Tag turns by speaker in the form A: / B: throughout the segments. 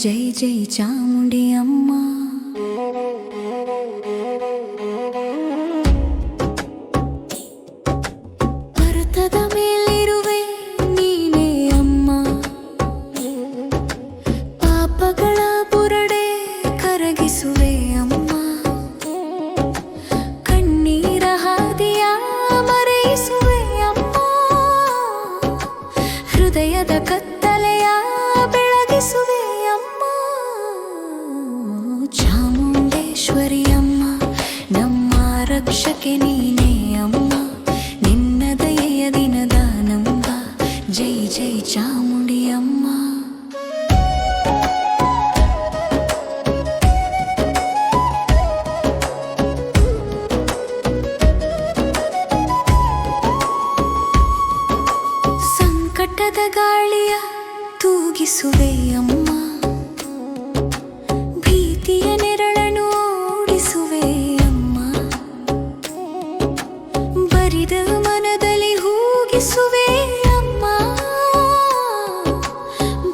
A: ಜೈ ಜೈ ಚಾಮುಂಡಿ ಅಮ್ಮ. ಪರ್ವತದ ಮೇಲಿರುವೆ ನೀನೇ ಅಮ್ಮ, ಪಾಪಗಳ ಬುರಡೆ ಕರಗಿಸುವೆ ಅಮ್ಮ, ಕಣ್ಣೀರ ಹಾದಿಯ ಮರೆಯಿಸುವೆ ಅಮ್ಮ, ಹೃದಯದ ಕತ್ತಲೆಯ ಬೆಳಗಿಸುವೆ ಅಮ್ಮ. ಚಾಮುಂಡೇಶ್ವರಿ ಅಮ್ಮ, ನಮ್ಮ ರಕ್ಷಕೆ ನೀನೇ ಅಮ್ಮ, ನಿನ್ನ ದಯೆಯ ದಿನದ ನಂಬ. ಜೈ ಜೈ ಚಾಮುಂಡಿ ಅಮ್ಮ. ಸಂಕಟದ ಗಾಳಿಯ ತೂಗಿಸುವೆ ಅಮ್ಮ, ಭೀತಿಯ ನೆರಳನ್ನು ಓಡಿಸುವೆ ಅಮ್ಮ, ಬರಿದ ಮನದಲ್ಲಿ ಹೂಗಿಸುವೆ ಅಮ್ಮ,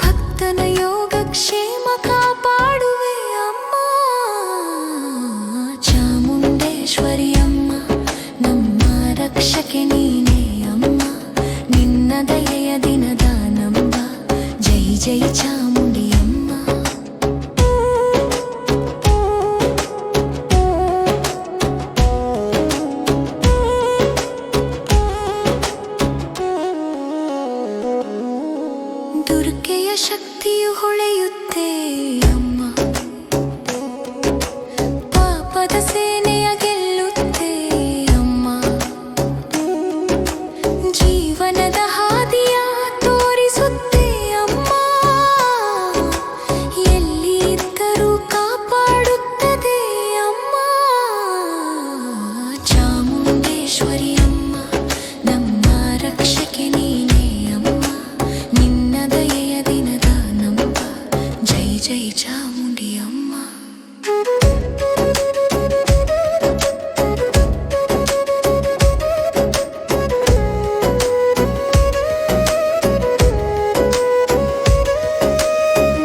A: ಭಕ್ತನ ಯೋಗಕ್ಷೇಮ ಕಾಪಾಡುವೆ ಅಮ್ಮ. ಚಾಮುಂಡೇಶ್ವರಿ ಅಮ್ಮ, ನಮ್ಮ ರಕ್ಷಕೆ ನೀನೇ ಅಮ್ಮ, ನಿನ್ನ ದಯೆಯ ದಿನದ ನಂಬ. ಜೈ ಜೈ ಚಾಮುಂಡಿ ಅಮ್ಮ. ದುರ್ಗೆಯ ಶಕ್ತಿಯು ಹೊಳೆಯುತ್ತೆ ಅಮ್ಮ, ಪಾಪದ ಸೇನೆಯ ಗೆಲ್ಲುತ್ತೆ ಅಮ್ಮ, ಜೀವನದ ಹಾದಿಯ ತೋರಿಸುತ್ತೆ ಅಮ್ಮ, ಎಲ್ಲಿ ಇದ್ದರೂ ಕಾಪಾಡುತ್ತದೆ ಅಮ್ಮ. ಚಾಮುಂಡೇಶ್ವರಿ ಅಮ್ಮ, ನಮ್ಮ ರಕ್ಷಕೆ ನೀನೇ ಅಮ್ಮ, ನಿನ್ನ ದಯೆಯ ದಿನದ ನಂಬ. ಜೈ ಜೈ ಚಾಮುಂಡಿ ಅಮ್ಮ.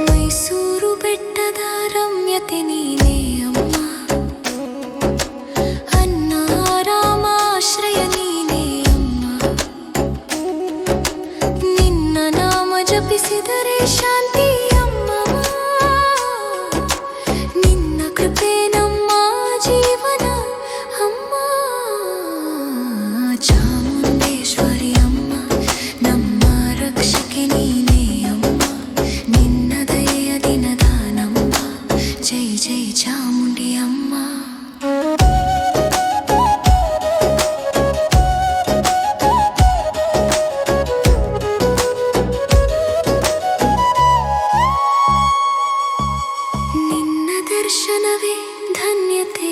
A: ಮೈಸೂರು ಬೆಟ್ಟದ ರಮ್ಯತೆ ನೀನೇ ಅಮ್ಮ, ಅನ್ನಾರಾಮಾಶ್ರಯ ನೀನೇ ಅಮ್ಮ, ನಿನ್ನ ನಾಮ ಜಪಿಸಿದರೆ ಶಾಂತಿ ಅಮ್ಮ, ನಿನ್ನ ಕೃಪೆ ನಮ್ಮ ಜೀವನ ಅಮ್ಮ. ಚಾಮುಂಡೇಶ್ವರಿ ಅಮ್ಮ, ನಮ್ಮ ರಕ್ಷಕೆ ನೀನೇ ಅಮ್ಮ, ನಿನ್ನ ದಯೆಯ ದಿನದ ನಂಬ. ಜೈ ಜೈ ಚಾಮುಂಡಿ ಅಮ್ಮ. ನಿನ್ನ ದರ್ಶನವೇ ಧನ್ಯತೆ